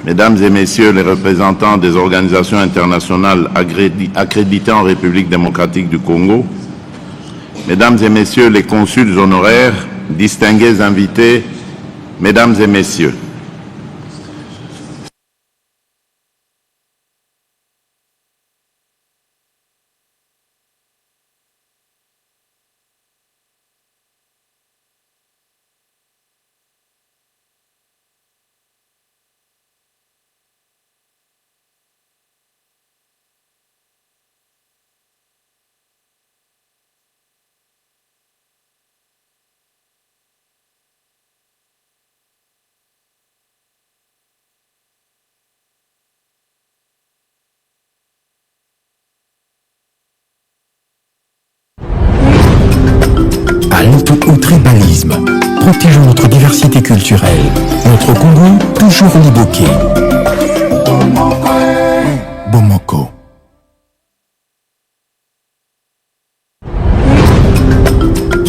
Mesdames et Messieurs les représentants des organisations internationales accréditées en République démocratique du Congo, Mesdames et Messieurs les consuls honoraires, distingués invités, Mesdames et Messieurs, Lutte au tribalisme. Protégeons notre diversité culturelle. Notre Congo, toujours liboqué. Bomoko.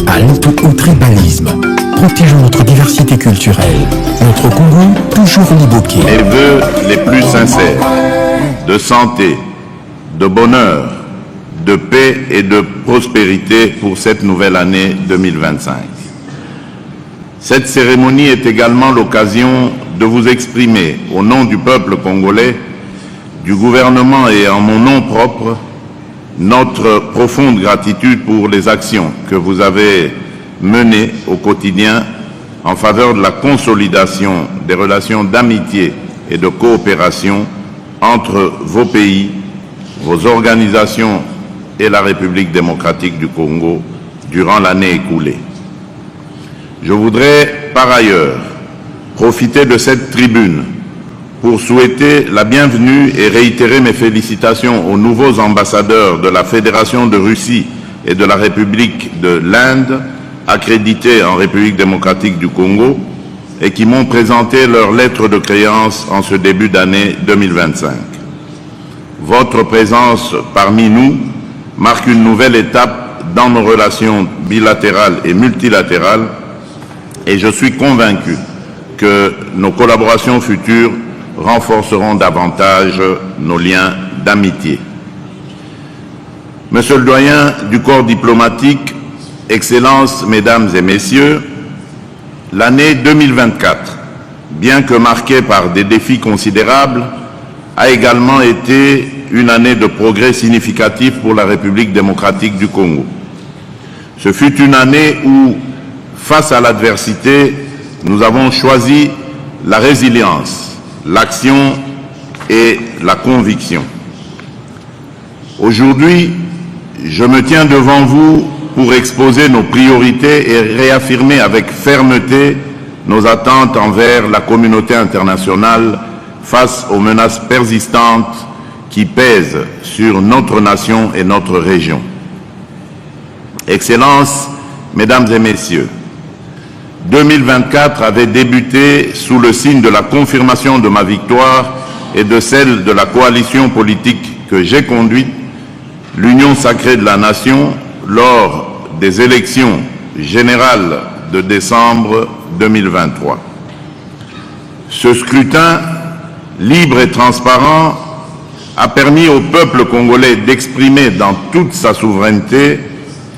À lutte au tribalisme. Protégeons notre diversité culturelle. Notre Congo, toujours liboqué. Les vœux les plus sincères de santé, de bonheur, de paix et de prospérité pour cette nouvelle année 2025. Cette cérémonie est également l'occasion de vous exprimer, au nom du peuple congolais, du gouvernement et en mon nom propre, notre profonde gratitude pour les actions que vous avez menées au quotidien en faveur de la consolidation des relations d'amitié et de coopération entre vos pays, vos organisations et la République démocratique du Congo durant l'année écoulée. Je voudrais par ailleurs profiter de cette tribune pour souhaiter la bienvenue et réitérer mes félicitations aux nouveaux ambassadeurs de la Fédération de Russie et de la République de l'Inde, accrédités en République démocratique du Congo, et qui m'ont présenté leur lettre de créance en ce début d'année 2025. Votre présence parmi nous marque une nouvelle étape dans nos relations bilatérales et multilatérales et je suis convaincu que nos collaborations futures renforceront davantage nos liens d'amitié. Monsieur le doyen du corps diplomatique, Excellences, Mesdames et Messieurs, l'année 2024, bien que marquée par des défis considérables, a également été une année de progrès significatif pour la République démocratique du Congo. Ce fut une année où, face à l'adversité, nous avons choisi la résilience, l'action et la conviction. Aujourd'hui, je me tiens devant vous pour exposer nos priorités et réaffirmer avec fermeté nos attentes envers la communauté internationale face aux menaces persistantes qui pèsent sur notre nation et notre région. Excellences, Mesdames et Messieurs, 2024 avait débuté sous le signe de la confirmation de ma victoire et de celle de la coalition politique que j'ai conduite, l'Union sacrée de la nation, lors des élections générales de décembre 2023. Ce scrutin, libre et transparent, a permis au peuple congolais d'exprimer dans toute sa souveraineté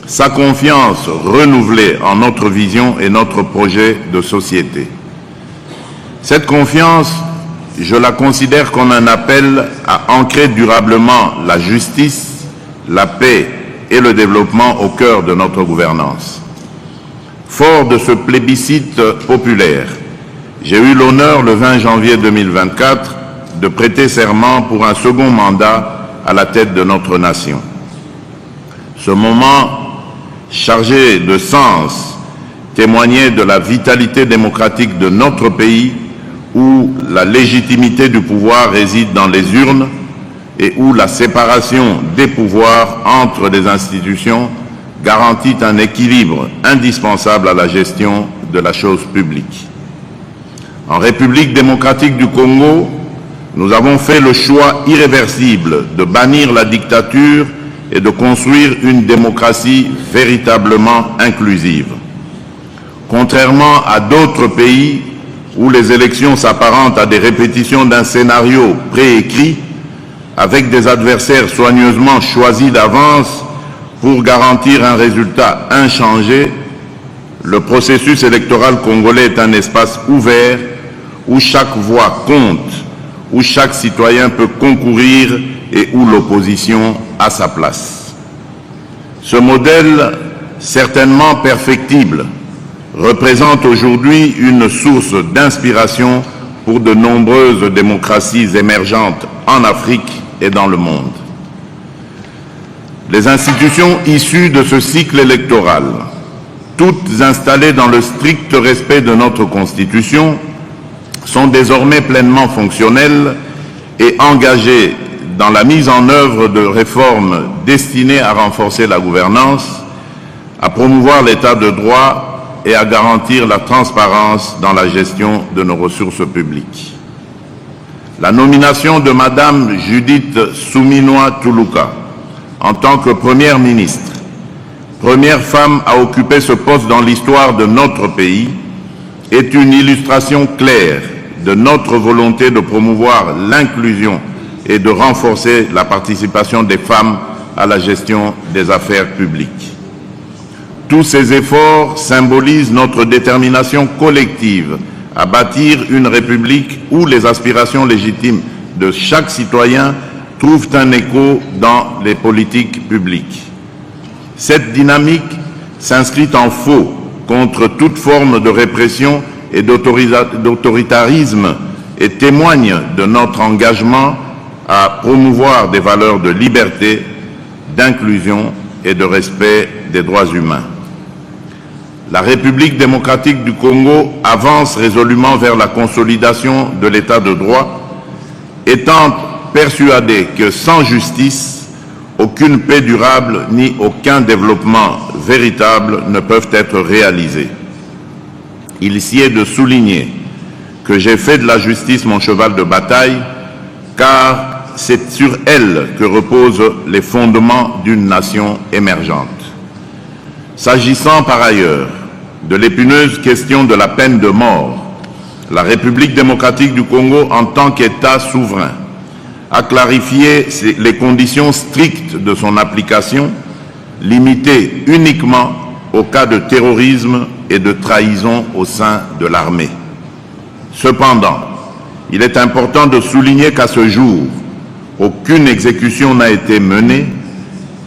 sa confiance renouvelée en notre vision et notre projet de société. Cette confiance, je la considère comme un appel à ancrer durablement la justice, la paix et le développement au cœur de notre gouvernance. Fort de ce plébiscite populaire, j'ai eu l'honneur le 20 janvier 2024 de prêter serment pour un second mandat à la tête de notre nation. Ce moment chargé de sens témoignait de la vitalité démocratique de notre pays où la légitimité du pouvoir réside dans les urnes et où la séparation des pouvoirs entre les institutions garantit un équilibre indispensable à la gestion de la chose publique. En République démocratique du Congo, nous avons fait le choix irréversible de bannir la dictature et de construire une démocratie véritablement inclusive. Contrairement à d'autres pays où les élections s'apparentent à des répétitions d'un scénario préécrit, avec des adversaires soigneusement choisis d'avance pour garantir un résultat inchangé, le processus électoral congolais est un espace ouvert où chaque voix compte, où chaque citoyen peut concourir et où l'opposition a sa place. Ce modèle, certainement perfectible, représente aujourd'hui une source d'inspiration pour de nombreuses démocraties émergentes en Afrique et dans le monde. Les institutions issues de ce cycle électoral, toutes installées dans le strict respect de notre Constitution, sont désormais pleinement fonctionnelles et engagées dans la mise en œuvre de réformes destinées à renforcer la gouvernance, à promouvoir l'état de droit et à garantir la transparence dans la gestion de nos ressources publiques. La nomination de Madame Judith Suminwa Tuluka en tant que Première ministre, première femme à occuper ce poste dans l'histoire de notre pays, est une illustration claire de notre volonté de promouvoir l'inclusion et de renforcer la participation des femmes à la gestion des affaires publiques. Tous ces efforts symbolisent notre détermination collective à bâtir une république où les aspirations légitimes de chaque citoyen trouvent un écho dans les politiques publiques. Cette dynamique s'inscrit en faux contre toute forme de répression et d'autoritarisme et témoigne de notre engagement à promouvoir des valeurs de liberté, d'inclusion et de respect des droits humains. La République démocratique du Congo avance résolument vers la consolidation de l'état de droit, étant persuadée que sans justice, aucune paix durable ni aucun développement véritable ne peuvent être réalisés. Il s'y est de souligner que j'ai fait de la justice mon cheval de bataille, car c'est sur elle que reposent les fondements d'une nation émergente. S'agissant par ailleurs de l'épineuse question de la peine de mort, la République démocratique du Congo, en tant qu'État souverain, a clarifié les conditions strictes de son application, limitées uniquement au cas de terrorisme et de trahison au sein de l'armée. Cependant, il est important de souligner qu'à ce jour, aucune exécution n'a été menée,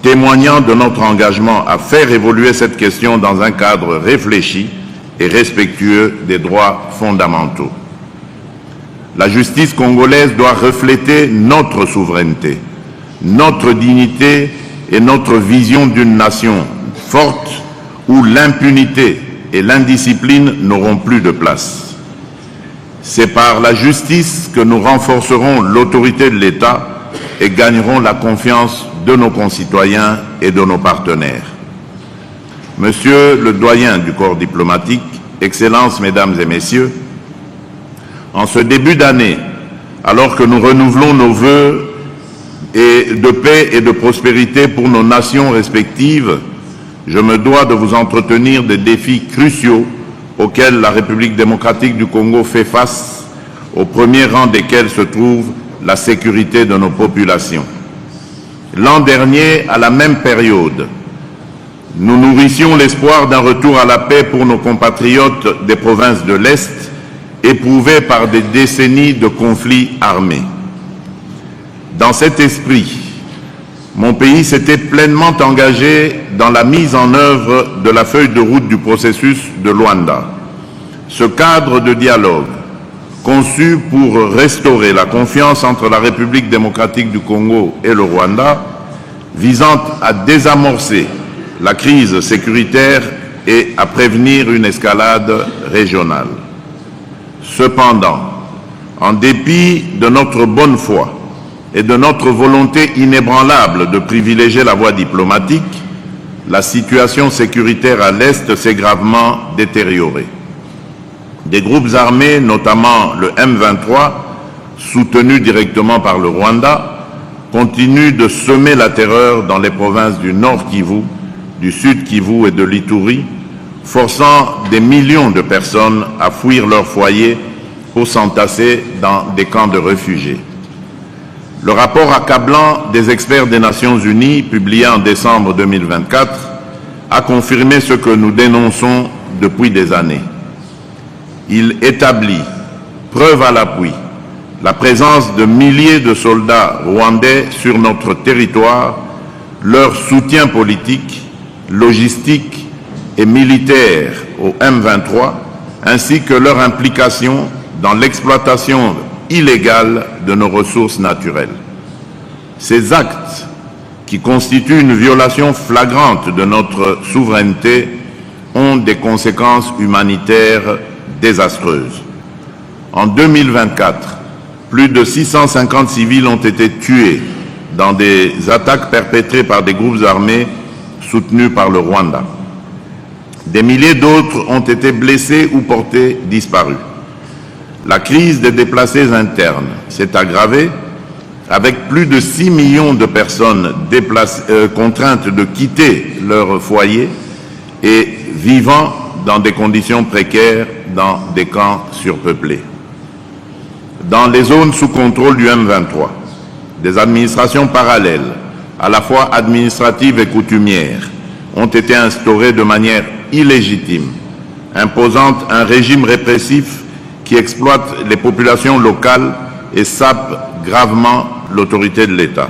témoignant de notre engagement à faire évoluer cette question dans un cadre réfléchi et respectueux des droits fondamentaux. La justice congolaise doit refléter notre souveraineté, notre dignité et notre vision d'une nation forte où l'impunité et l'indiscipline n'auront plus de place. C'est par la justice que nous renforcerons l'autorité de l'État et gagnerons la confiance de nos concitoyens et de nos partenaires. Monsieur le doyen du corps diplomatique, Excellences, Mesdames et Messieurs, en ce début d'année, alors que nous renouvelons nos vœux de paix et de prospérité pour nos nations respectives, je me dois de vous entretenir des défis cruciaux auxquels la République démocratique du Congo fait face, au premier rang desquels se trouve la sécurité de nos populations. L'an dernier, à la même période, nous nourrissions l'espoir d'un retour à la paix pour nos compatriotes des provinces de l'Est, éprouvés par des décennies de conflits armés. Dans cet esprit, mon pays s'était pleinement engagé dans la mise en œuvre de la feuille de route du processus de Luanda. Ce cadre de dialogue, conçu pour restaurer la confiance entre la République démocratique du Congo et le Rwanda, visant à désamorcer la crise sécuritaire et à prévenir une escalade régionale. Cependant, en dépit de notre bonne foi et de notre volonté inébranlable de privilégier la voie diplomatique, la situation sécuritaire à l'Est s'est gravement détériorée. Des groupes armés, notamment le M23, soutenus directement par le Rwanda, continuent de semer la terreur dans les provinces du Nord Kivu, du Sud Kivu et de l'Ituri, forçant des millions de personnes à fuir leur foyer pour s'entasser dans des camps de réfugiés. Le rapport accablant des experts des Nations Unies, publié en décembre 2024, a confirmé ce que nous dénonçons depuis des années. Il établit, preuve à l'appui, la présence de milliers de soldats rwandais sur notre territoire, leur soutien politique, logistique et militaire au M23, ainsi que leur implication dans l'exploitation illégale de nos ressources naturelles. Ces actes, qui constituent une violation flagrante de notre souveraineté, ont des conséquences humanitaires désastreuses. En 2024, plus de 650 civils ont été tués dans des attaques perpétrées par des groupes armés soutenus par le Rwanda. Des milliers d'autres ont été blessés ou portés disparus. La crise des déplacés internes s'est aggravée avec plus de 6 millions de personnes contraintes de quitter leur foyer et vivant dans des conditions précaires dans des camps surpeuplés. Dans les zones sous contrôle du M23, des administrations parallèles, à la fois administratives et coutumières, ont été instaurées de manière illégitime, imposant un régime répressif qui exploite les populations locales et sape gravement l'autorité de l'État.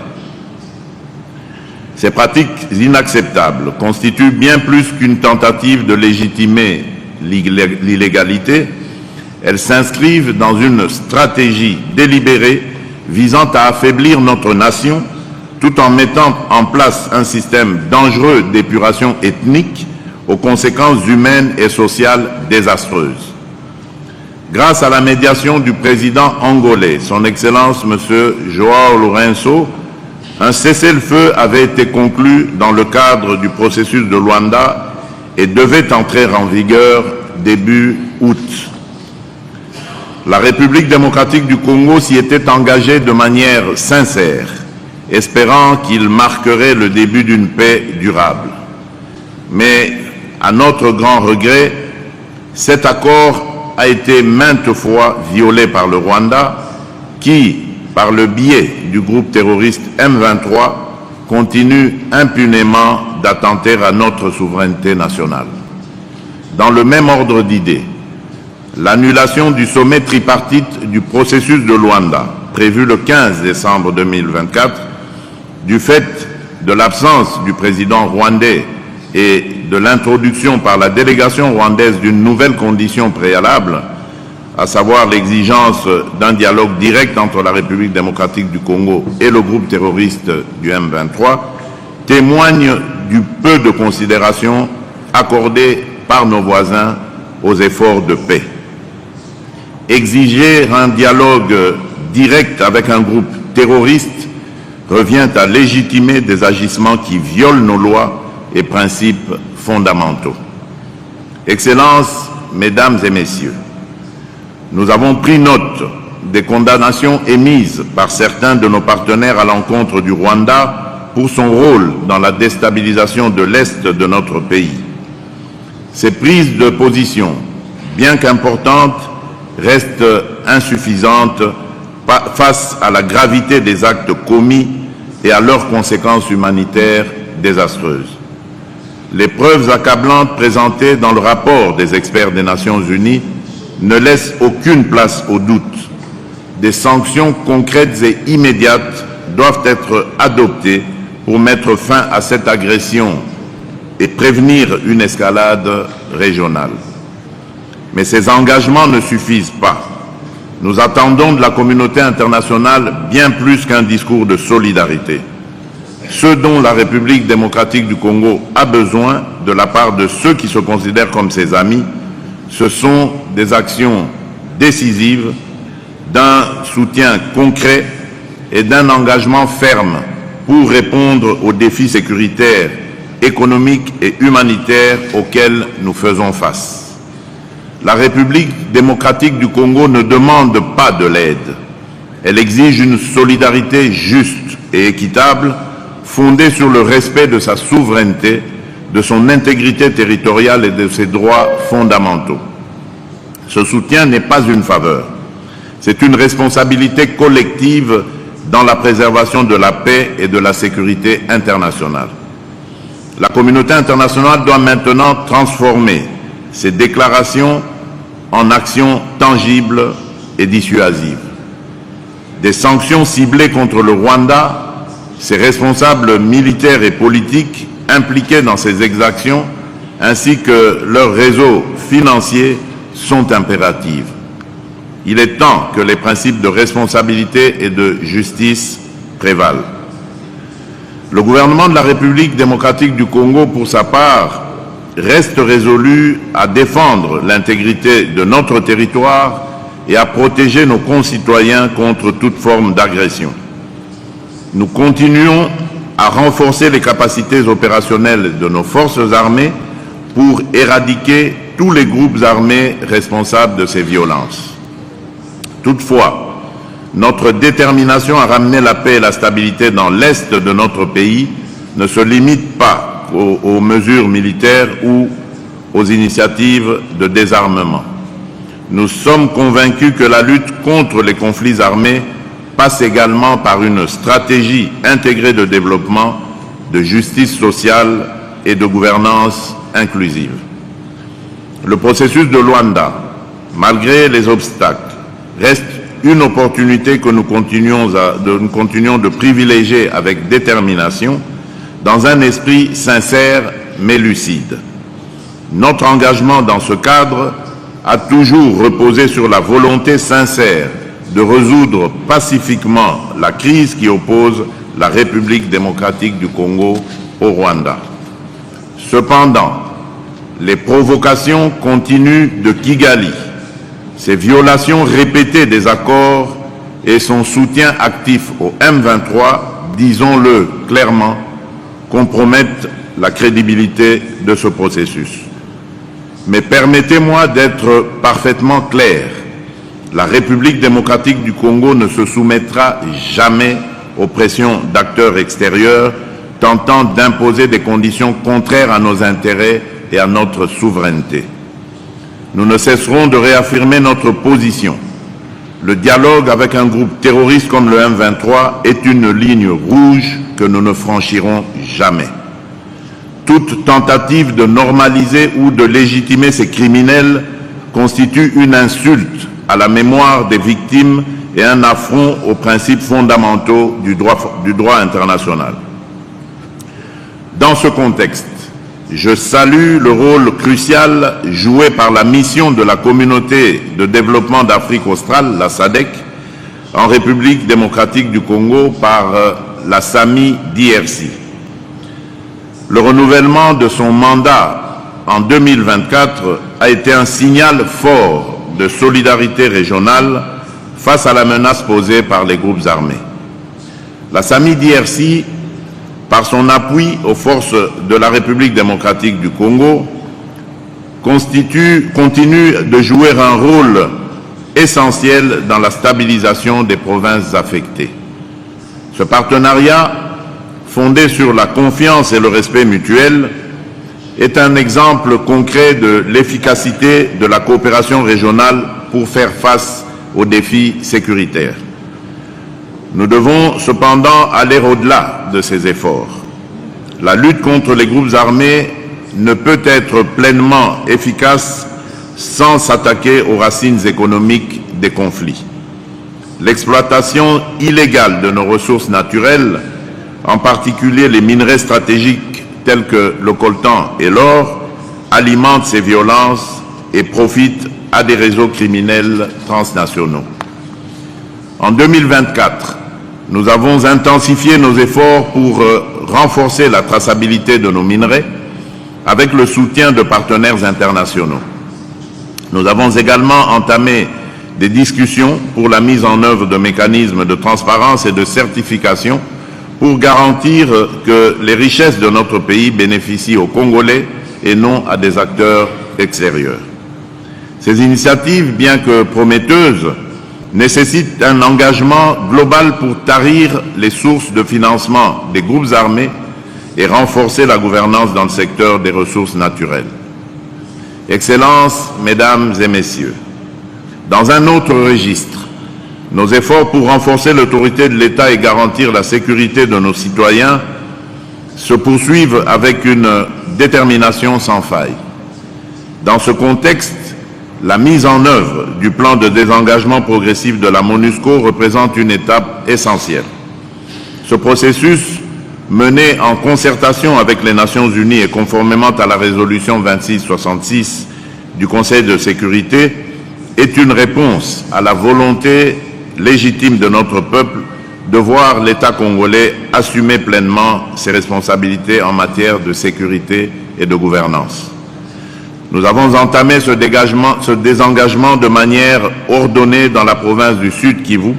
Ces pratiques inacceptables constituent bien plus qu'une tentative de légitimer l'illégalité. Elles s'inscrivent dans une stratégie délibérée visant à affaiblir notre nation tout en mettant en place un système dangereux d'épuration ethnique aux conséquences humaines et sociales désastreuses. Grâce à la médiation du président angolais, son Excellence M. João Lourenço, un cessez-le-feu avait été conclu dans le cadre du processus de Luanda et devait entrer en vigueur début août. La République démocratique du Congo s'y était engagée de manière sincère, espérant qu'il marquerait le début d'une paix durable. Mais, à notre grand regret, cet accord a été maintes fois violé par le Rwanda, qui, par le biais du groupe terroriste M23, continue impunément d'attenter à notre souveraineté nationale. Dans le même ordre d'idées, l'annulation du sommet tripartite du processus de Luanda, prévu le 15 décembre 2024, du fait de l'absence du président rwandais et de l'introduction par la délégation rwandaise d'une nouvelle condition préalable, à savoir l'exigence d'un dialogue direct entre la République démocratique du Congo et le groupe terroriste du M23, témoigne du peu de considération accordée par nos voisins aux efforts de paix. Exiger un dialogue direct avec un groupe terroriste revient à légitimer des agissements qui violent nos lois et principes fondamentaux. Excellences, Mesdames et Messieurs, nous avons pris note des condamnations émises par certains de nos partenaires à l'encontre du Rwanda pour son rôle dans la déstabilisation de l'Est de notre pays. Ces prises de position, bien qu'importantes, restent insuffisantes face à la gravité des actes commis et à leurs conséquences humanitaires désastreuses. Les preuves accablantes présentées dans le rapport des experts des Nations Unies ne laissent aucune place au doute. Des sanctions concrètes et immédiates doivent être adoptées pour mettre fin à cette agression et prévenir une escalade régionale. Mais ces engagements ne suffisent pas. Nous attendons de la communauté internationale bien plus qu'un discours de solidarité. Ce dont la République démocratique du Congo a besoin de la part de ceux qui se considèrent comme ses amis, ce sont des actions décisives, d'un soutien concret et d'un engagement ferme pour répondre aux défis sécuritaires, économiques et humanitaires auxquels nous faisons face. La République démocratique du Congo ne demande pas de l'aide. Elle exige une solidarité juste et équitable, fondée sur le respect de sa souveraineté, de son intégrité territoriale et de ses droits fondamentaux. Ce soutien n'est pas une faveur, C'est une responsabilité collective dans la préservation de la paix et de la sécurité internationale. La communauté internationale doit maintenant transformer ces déclarations en actions tangibles et dissuasives. Des sanctions ciblées contre le Rwanda, ses responsables militaires et politiques impliqués dans ces exactions, ainsi que leurs réseaux financiers sont impératives. Il est temps que les principes de responsabilité et de justice prévalent. Le gouvernement de la République démocratique du Congo, pour sa part, reste résolu à défendre l'intégrité de notre territoire et à protéger nos concitoyens contre toute forme d'agression. Nous continuons à renforcer les capacités opérationnelles de nos forces armées pour éradiquer tous les groupes armés responsables de ces violences. Toutefois, notre détermination à ramener la paix et la stabilité dans l'Est de notre pays ne se limite pas aux mesures militaires ou aux initiatives de désarmement. Nous sommes convaincus que la lutte contre les conflits armés passe également par une stratégie intégrée de développement, de justice sociale et de gouvernance inclusive. Le processus de Luanda, malgré les obstacles, reste une opportunité que nous continuons de privilégier avec détermination dans un esprit sincère mais lucide. Notre engagement dans ce cadre a toujours reposé sur la volonté sincère de résoudre pacifiquement la crise qui oppose la République démocratique du Congo au Rwanda. Cependant, les provocations continues de Kigali, ses violations répétées des accords et son soutien actif au M23, disons-le clairement, compromettent la crédibilité de ce processus. Mais permettez-moi d'être parfaitement clair. La République démocratique du Congo ne se soumettra jamais aux pressions d'acteurs extérieurs tentant d'imposer des conditions contraires à nos intérêts et à notre souveraineté. Nous ne cesserons de réaffirmer notre position. Le dialogue avec un groupe terroriste comme le M23 est une ligne rouge que nous ne franchirons jamais. Toute tentative de normaliser ou de légitimer ces criminels constitue une insulte à la mémoire des victimes et un affront aux principes fondamentaux du droit international. Dans ce contexte, je salue le rôle crucial joué par la mission de la Communauté de développement d'Afrique australe, la SADC, en République démocratique du Congo par la SAMI DRC. Le renouvellement de son mandat en 2024 a été un signal fort de solidarité régionale face à la menace posée par les groupes armés. La SAMI DRC, par son appui aux forces de la République démocratique du Congo, continue de jouer un rôle essentiel dans la stabilisation des provinces affectées. Ce partenariat, fondé sur la confiance et le respect mutuel, est un exemple concret de l'efficacité de la coopération régionale pour faire face aux défis sécuritaires. Nous devons cependant aller au-delà de ces efforts. La lutte contre les groupes armés ne peut être pleinement efficace sans s'attaquer aux racines économiques des conflits. L'exploitation illégale de nos ressources naturelles, en particulier les minerais stratégiques tels que le coltan et l'or, alimente ces violences et profite à des réseaux criminels transnationaux. En 2024, nous avons intensifié nos efforts pour renforcer la traçabilité de nos minerais avec le soutien de partenaires internationaux. Nous avons également entamé des discussions pour la mise en œuvre de mécanismes de transparence et de certification pour garantir que les richesses de notre pays bénéficient aux Congolais et non à des acteurs extérieurs. Ces initiatives, bien que prometteuses, nécessitent un engagement global pour tarir les sources de financement des groupes armés et renforcer la gouvernance dans le secteur des ressources naturelles. Excellences, Mesdames et Messieurs, dans un autre registre, Nos efforts pour renforcer l'autorité de l'État et garantir la sécurité de nos citoyens se poursuivent avec une détermination sans faille. Dans ce contexte, la mise en œuvre du plan de désengagement progressif de la MONUSCO représente une étape essentielle. Ce processus, mené en concertation avec les Nations Unies et conformément à la résolution 2666 du Conseil de sécurité, est une réponse à la volonté légitime de notre peuple de voir l'État congolais assumer pleinement ses responsabilités en matière de sécurité et de gouvernance. Nous avons entamé ce désengagement de manière ordonnée dans la province du Sud Kivu,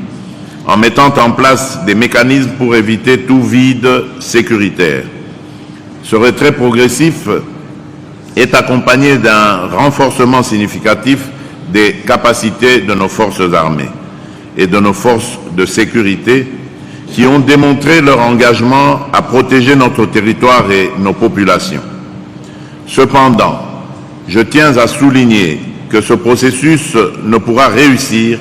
en mettant en place des mécanismes pour éviter tout vide sécuritaire. Ce retrait progressif est accompagné d'un renforcement significatif des capacités de nos forces armées et de nos forces de sécurité qui ont démontré leur engagement à protéger notre territoire et nos populations. Cependant, je tiens à souligner que ce processus ne pourra réussir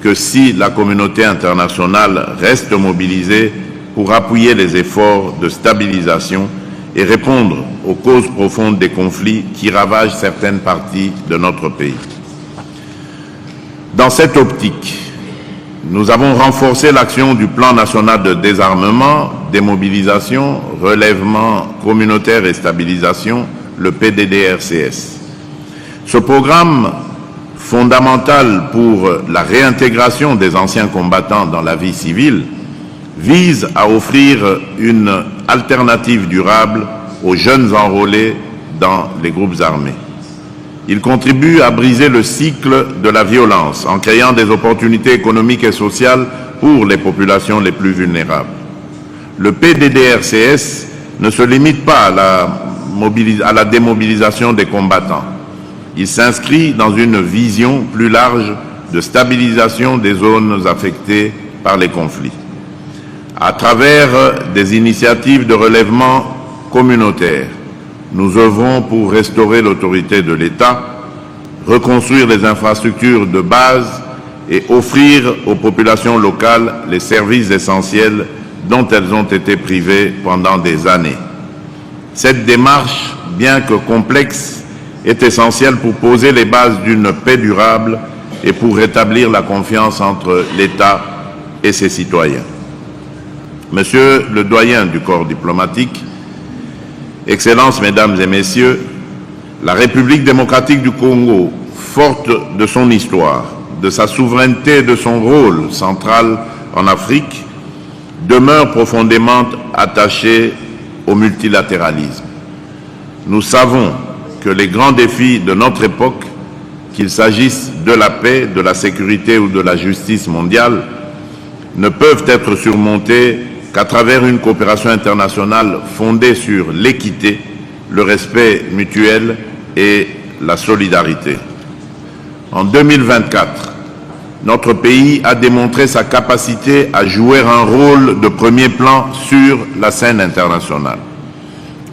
que si la communauté internationale reste mobilisée pour appuyer les efforts de stabilisation et répondre aux causes profondes des conflits qui ravagent certaines parties de notre pays. Dans cette optique, nous avons renforcé l'action du Plan national de désarmement, démobilisation, relèvement communautaire et stabilisation, le PDDRCS. Ce programme, fondamental pour la réintégration des anciens combattants dans la vie civile, vise à offrir une alternative durable aux jeunes enrôlés dans les groupes armés. Il contribue à briser le cycle de la violence en créant des opportunités économiques et sociales pour les populations les plus vulnérables. Le PDDRCS ne se limite pas à la démobilisation des combattants. Il s'inscrit dans une vision plus large de stabilisation des zones affectées par les conflits. À travers des initiatives de relèvement communautaire, nous œuvrons pour restaurer l'autorité de l'État, reconstruire les infrastructures de base et offrir aux populations locales les services essentiels dont elles ont été privées pendant des années. Cette démarche, bien que complexe, est essentielle pour poser les bases d'une paix durable et pour rétablir la confiance entre l'État et ses citoyens. Monsieur le doyen du corps diplomatique, Excellences, Mesdames et Messieurs, la République démocratique du Congo, forte de son histoire, de sa souveraineté et de son rôle central en Afrique, demeure profondément attachée au multilatéralisme. Nous savons que les grands défis de notre époque, qu'il s'agisse de la paix, de la sécurité ou de la justice mondiale, ne peuvent être surmontés qu'à travers une coopération internationale fondée sur l'équité, le respect mutuel et la solidarité. En 2024, notre pays a démontré sa capacité à jouer un rôle de premier plan sur la scène internationale.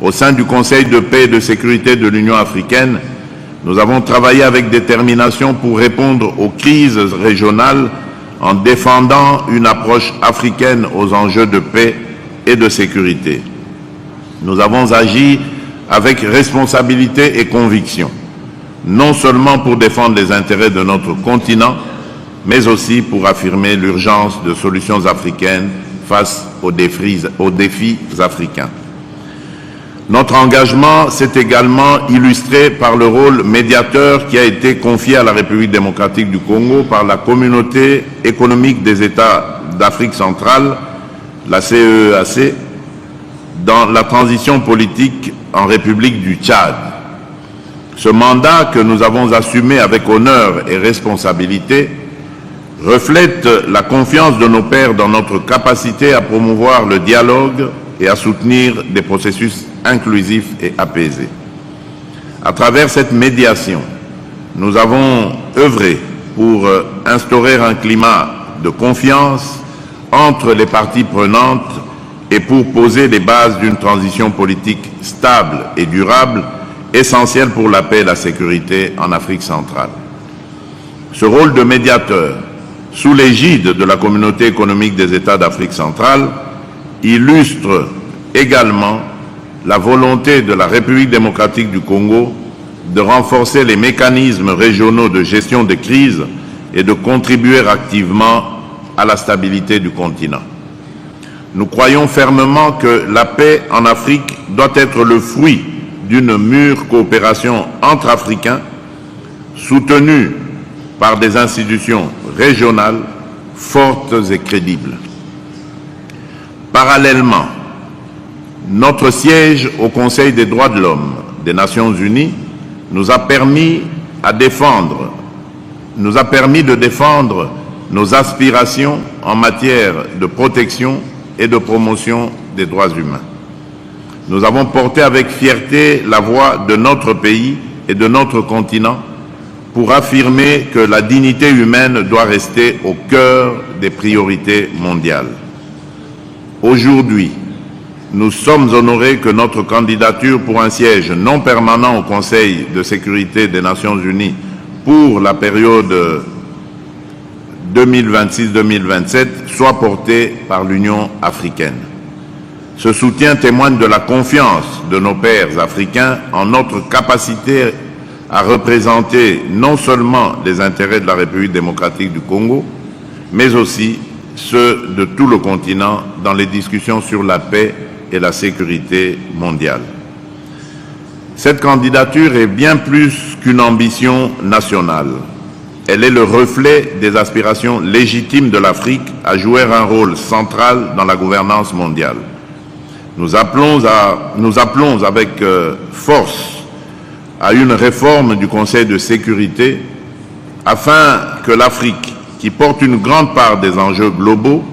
Au sein du Conseil de paix et de sécurité de l'Union africaine, nous avons travaillé avec détermination pour répondre aux crises régionales en défendant une approche africaine aux enjeux de paix et de sécurité. Nous avons agi avec responsabilité et conviction, non seulement pour défendre les intérêts de notre continent, mais aussi pour affirmer l'urgence de solutions africaines face aux défis africains. Notre engagement s'est également illustré par le rôle médiateur qui a été confié à la République démocratique du Congo par la Communauté économique des États d'Afrique centrale, la CEEAC, dans la transition politique en République du Tchad. Ce mandat que nous avons assumé avec honneur et responsabilité reflète la confiance de nos pairs dans notre capacité à promouvoir le dialogue et à soutenir des processus inclusifs et apaisés. À travers cette médiation, nous avons œuvré pour instaurer un climat de confiance entre les parties prenantes et pour poser les bases d'une transition politique stable et durable, essentielle pour la paix et la sécurité en Afrique centrale. Ce rôle de médiateur sous l'égide de la Communauté économique des États d'Afrique centrale, illustre également la volonté de la République démocratique du Congo de renforcer les mécanismes régionaux de gestion des crises et de contribuer activement à la stabilité du continent. Nous croyons fermement que la paix en Afrique doit être le fruit d'une mûre coopération entre Africains, soutenue par des institutions régionales fortes et crédibles. Parallèlement, notre siège au Conseil des droits de l'homme des Nations Unies nous a permis de défendre nos aspirations en matière de protection et de promotion des droits humains. Nous avons porté avec fierté la voix de notre pays et de notre continent pour affirmer que la dignité humaine doit rester au cœur des priorités mondiales. Aujourd'hui, nous sommes honorés que notre candidature pour un siège non permanent au Conseil de sécurité des Nations Unies pour la période 2026-2027 soit portée par l'Union africaine. Ce soutien témoigne de la confiance de nos pairs africains en notre capacité à représenter non seulement les intérêts de la République démocratique du Congo, mais aussi ceux de tout le continent dans les discussions sur la paix et la sécurité mondiale. Cette candidature est bien plus qu'une ambition nationale. Elle est le reflet des aspirations légitimes de l'Afrique à jouer un rôle central dans la gouvernance mondiale. Nous appelons avec force à une réforme du Conseil de sécurité afin que l'Afrique, qui porte une grande part des enjeux globaux,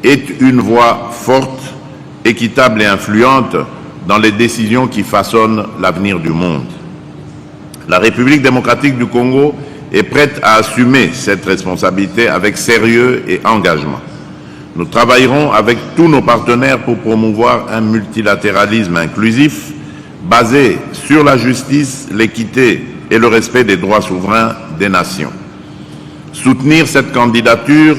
ait une voix forte, équitable et influente dans les décisions qui façonnent l'avenir du monde. La République démocratique du Congo est prête à assumer cette responsabilité avec sérieux et engagement. Nous travaillerons avec tous nos partenaires pour promouvoir un multilatéralisme inclusif basé sur la justice, l'équité et le respect des droits souverains des nations. Soutenir cette candidature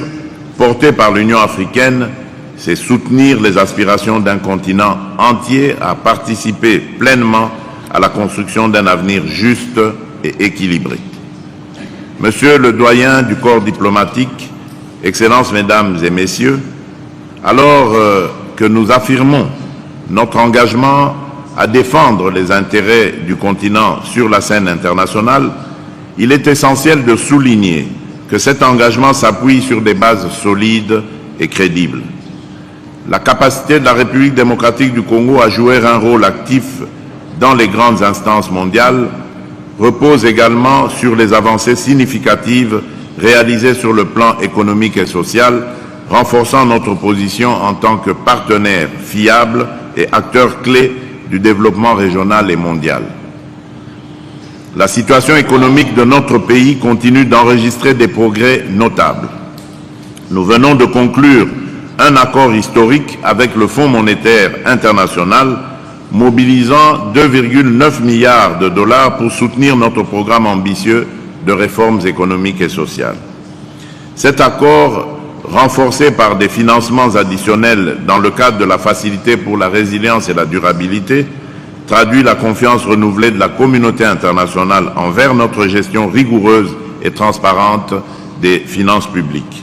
portée par l'Union africaine, c'est soutenir les aspirations d'un continent entier à participer pleinement à la construction d'un avenir juste et équilibré. Monsieur le doyen du corps diplomatique, Excellences, Mesdames et Messieurs, alors que nous affirmons notre engagement à défendre les intérêts du continent sur la scène internationale, il est essentiel de souligner que cet engagement s'appuie sur des bases solides et crédibles. La capacité de la République démocratique du Congo à jouer un rôle actif dans les grandes instances mondiales repose également sur les avancées significatives réalisées sur le plan économique et social, renforçant notre position en tant que partenaire fiable et acteur clé du développement régional et mondial. La situation économique de notre pays continue d'enregistrer des progrès notables. Nous venons de conclure un accord historique avec le Fonds monétaire international mobilisant 2,9 milliards de dollars pour soutenir notre programme ambitieux de réformes économiques et sociales. Cet accord, renforcé par des financements additionnels dans le cadre de la Facilité pour la résilience et la durabilité, traduit la confiance renouvelée de la communauté internationale envers notre gestion rigoureuse et transparente des finances publiques.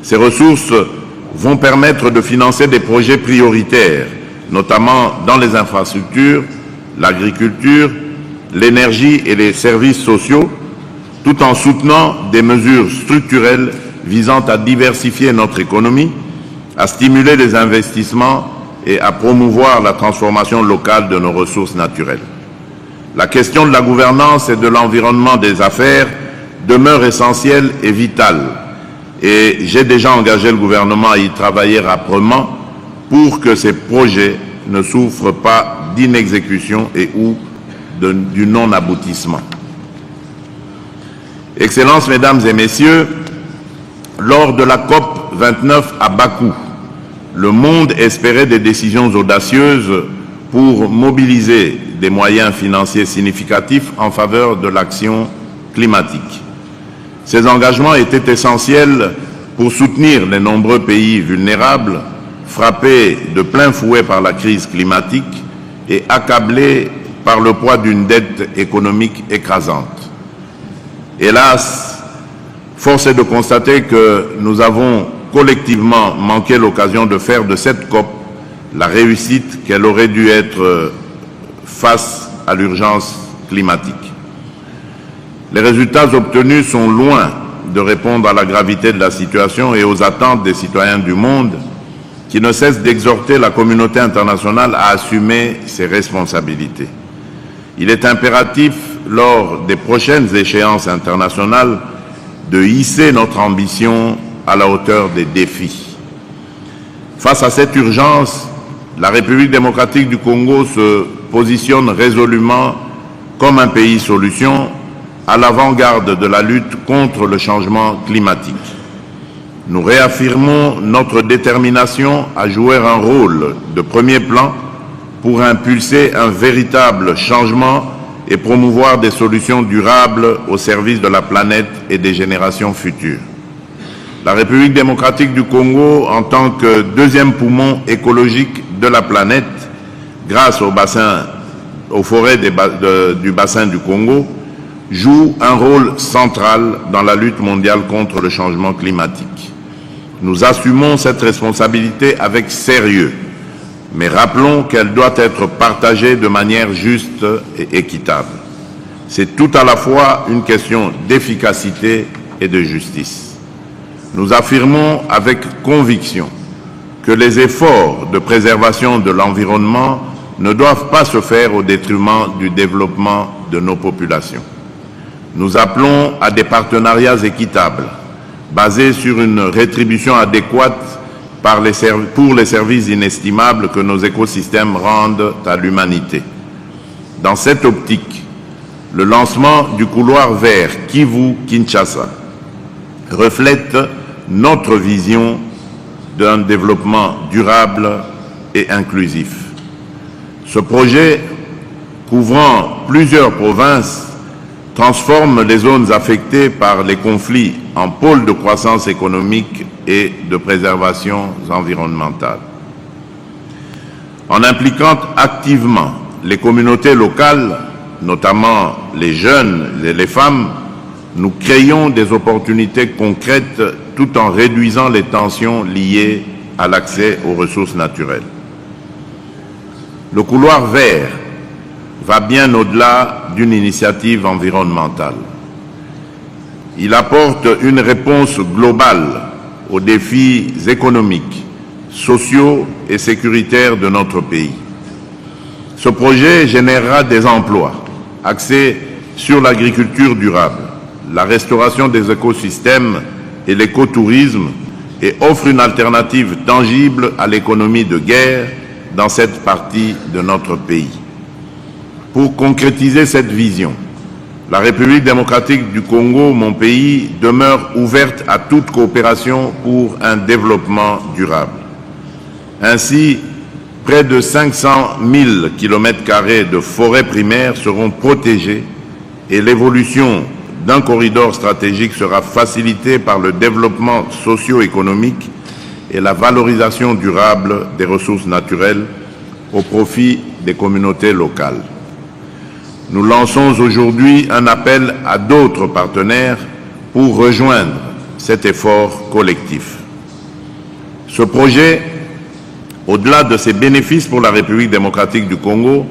Ces ressources vont permettre de financer des projets prioritaires, notamment dans les infrastructures, l'agriculture, l'énergie et les services sociaux, tout en soutenant des mesures structurelles visant à diversifier notre économie, à stimuler les investissements et à promouvoir la transformation locale de nos ressources naturelles. La question de la gouvernance et de l'environnement des affaires demeure essentielle et vitale, et j'ai déjà engagé le gouvernement à y travailler âprement pour que ces projets ne souffrent pas d'inexécution et ou du non-aboutissement. Excellences, Mesdames et Messieurs, lors de la COP 29 à Bakou, le monde espérait des décisions audacieuses pour mobiliser des moyens financiers significatifs en faveur de l'action climatique. Ces engagements étaient essentiels pour soutenir les nombreux pays vulnérables, frappés de plein fouet par la crise climatique et accablés par le poids d'une dette économique écrasante. Hélas, force est de constater que nous avons collectivement manqué l'occasion de faire de cette COP la réussite qu'elle aurait dû être face à l'urgence climatique. Les résultats obtenus sont loin de répondre à la gravité de la situation et aux attentes des citoyens du monde qui ne cessent d'exhorter la communauté internationale à assumer ses responsabilités. Il est impératif, lors des prochaines échéances internationales, de hisser notre ambition à la hauteur des défis. Face à cette urgence, la République démocratique du Congo se positionne résolument comme un pays solution à l'avant-garde de la lutte contre le changement climatique. Nous réaffirmons notre détermination à jouer un rôle de premier plan pour impulser un véritable changement et promouvoir des solutions durables au service de la planète et des générations futures. La République démocratique du Congo, en tant que deuxième poumon écologique de la planète, grâce aux forêts du bassin du Congo, joue un rôle central dans la lutte mondiale contre le changement climatique. Nous assumons cette responsabilité avec sérieux, mais rappelons qu'elle doit être partagée de manière juste et équitable. C'est tout à la fois une question d'efficacité et de justice. Nous affirmons avec conviction que les efforts de préservation de l'environnement ne doivent pas se faire au détriment du développement de nos populations. Nous appelons à des partenariats équitables, basés sur une rétribution adéquate pour les services inestimables que nos écosystèmes rendent à l'humanité. Dans cette optique, le lancement du couloir vert Kivu-Kinshasa reflète notre vision d'un développement durable et inclusif. Ce projet, couvrant plusieurs provinces, transforme les zones affectées par les conflits en pôles de croissance économique et de préservation environnementale. En impliquant activement les communautés locales, notamment les jeunes et les femmes, nous créons des opportunités concrètes tout en réduisant les tensions liées à l'accès aux ressources naturelles. Le couloir vert va bien au-delà d'une initiative environnementale. Il apporte une réponse globale aux défis économiques, sociaux et sécuritaires de notre pays. Ce projet générera des emplois axés sur l'agriculture durable, la restauration des écosystèmes et l'écotourisme et offre une alternative tangible à l'économie de guerre dans cette partie de notre pays. Pour concrétiser cette vision, la République démocratique du Congo, mon pays, demeure ouverte à toute coopération pour un développement durable. Ainsi, près de 500 000 km² de forêts primaires seront protégées et l'évolution d'un corridor stratégique sera facilitée par le développement socio-économique et la valorisation durable des ressources naturelles au profit des communautés locales. Nous lançons aujourd'hui un appel à d'autres partenaires pour rejoindre cet effort collectif. Ce projet, au-delà de ses bénéfices pour la République démocratique du Congo,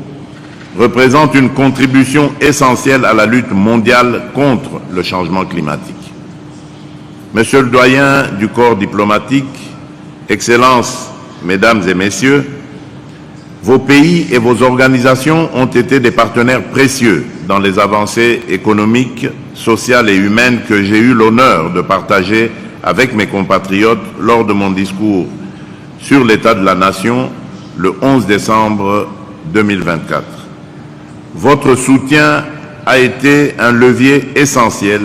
représente une contribution essentielle à la lutte mondiale contre le changement climatique. Monsieur le doyen du corps diplomatique, Excellences, Mesdames et Messieurs, vos pays et vos organisations ont été des partenaires précieux dans les avancées économiques, sociales et humaines que j'ai eu l'honneur de partager avec mes compatriotes lors de mon discours sur l'état de la nation le 11 décembre 2024. Votre soutien a été un levier essentiel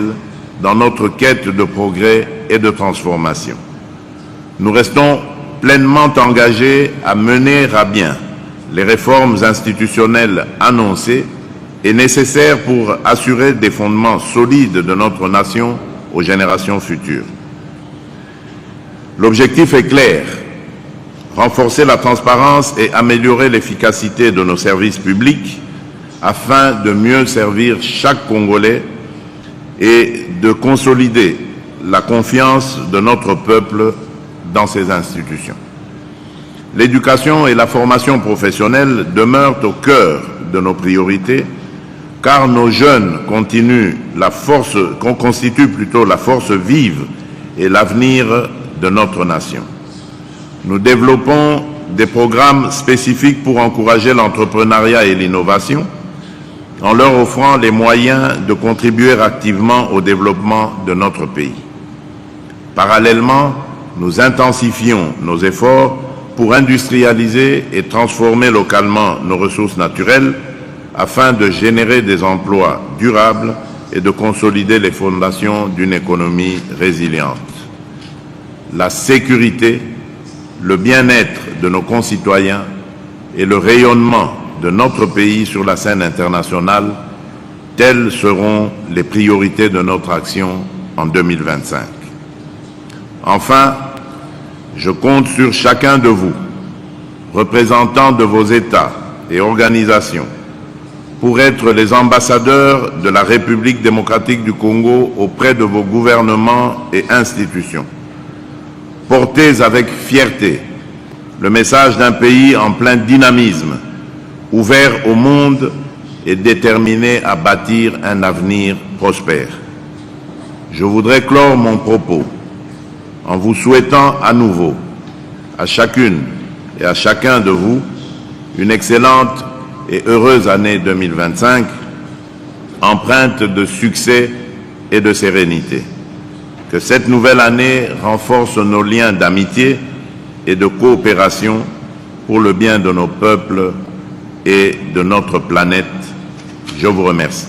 dans notre quête de progrès et de transformation. Nous restons pleinement engagés à mener à bien les réformes institutionnelles annoncées et nécessaires pour assurer des fondements solides de notre nation aux générations futures. L'objectif est clair: renforcer la transparence et améliorer l'efficacité de nos services publics afin de mieux servir chaque Congolais et de consolider la confiance de notre peuple dans ces institutions. L'éducation et la formation professionnelle demeurent au cœur de nos priorités, car nos jeunes constituent la force vive et l'avenir de notre nation. Nous développons des programmes spécifiques pour encourager l'entrepreneuriat et l'innovation, en leur offrant les moyens de contribuer activement au développement de notre pays. Parallèlement, nous intensifions nos efforts pour industrialiser et transformer localement nos ressources naturelles afin de générer des emplois durables et de consolider les fondations d'une économie résiliente. La sécurité, le bien-être de nos concitoyens et le rayonnement de notre pays sur la scène internationale, telles seront les priorités de notre action en 2025. Enfin, je compte sur chacun de vous, représentants de vos États et organisations, pour être les ambassadeurs de la République démocratique du Congo auprès de vos gouvernements et institutions. Portez avec fierté le message d'un pays en plein dynamisme, ouvert au monde et déterminé à bâtir un avenir prospère. Je voudrais clore mon propos en vous souhaitant à nouveau, à chacune et à chacun de vous, une excellente et heureuse année 2025, empreinte de succès et de sérénité. Que cette nouvelle année renforce nos liens d'amitié et de coopération pour le bien de nos peuples et de notre planète. Je vous remercie.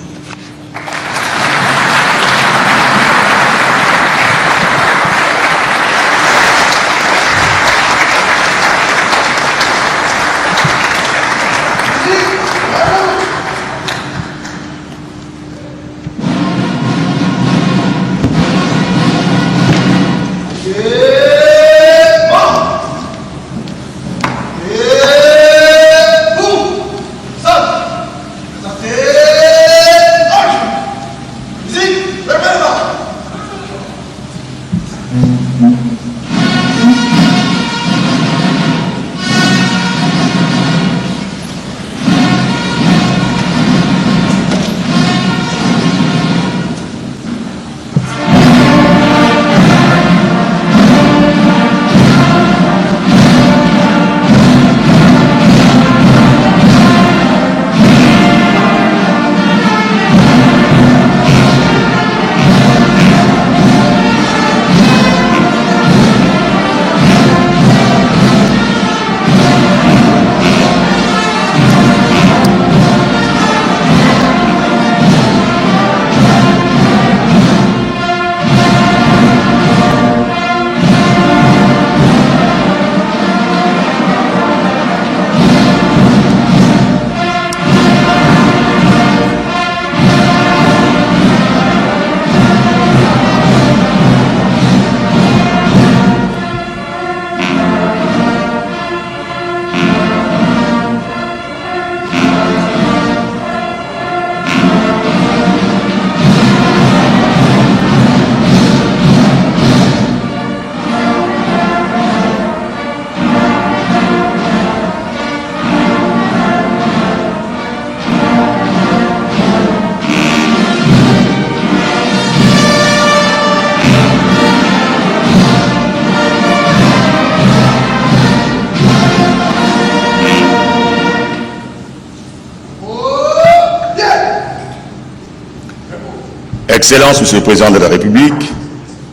Excellence, Monsieur le Président de la République,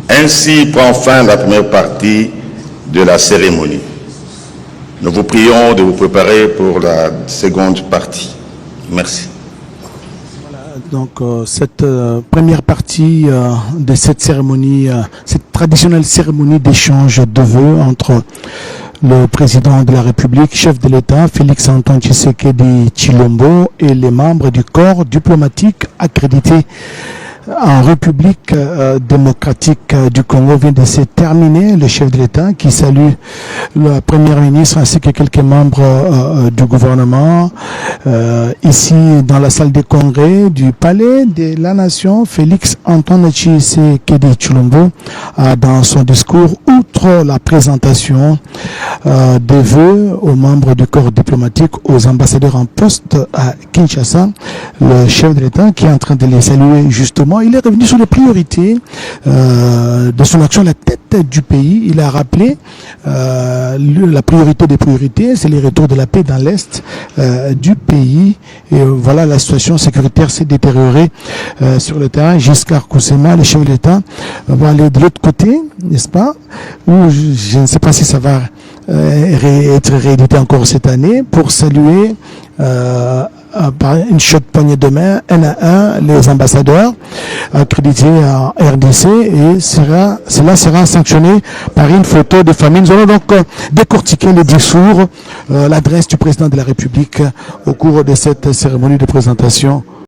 ainsi prend fin la première partie de la cérémonie. Nous vous prions de vous préparer pour la seconde partie. Merci. Donc cette première partie de cette cérémonie, cette traditionnelle cérémonie d'échange de vœux entre le président de la République, chef de l'État, Félix-Antoine Tshisekedi Tshilombo, et les membres du corps diplomatique accrédité en République démocratique du Congo vient de se terminer. Le chef de l'État qui salue la première ministre ainsi que quelques membres du gouvernement ici dans la salle des congrès du palais de la nation. Félix Antoine Tshisekedi Tshilombo a dans son discours, outre la présentation des vœux aux membres du corps diplomatique, aux ambassadeurs en poste à Kinshasa, le chef de l'État qui est en train de les saluer justement, il est revenu sur les priorités de son action à la tête du pays. Il a rappelé la priorité des priorités, c'est le retour de la paix dans l'Est du pays. Et voilà, la situation sécuritaire s'est détériorée sur le terrain. Giscard Koussema, le chef de l'État, va aller de l'autre côté, n'est-ce pas, où je ne sais pas si ça va être réédité encore cette année, pour saluer par une chaude poignée de main, un à un, les ambassadeurs accrédités en RDC, et cela sera sanctionné par une photo de famille. Nous allons donc décortiquer le discours, l'adresse du président de la République au cours de cette cérémonie de présentation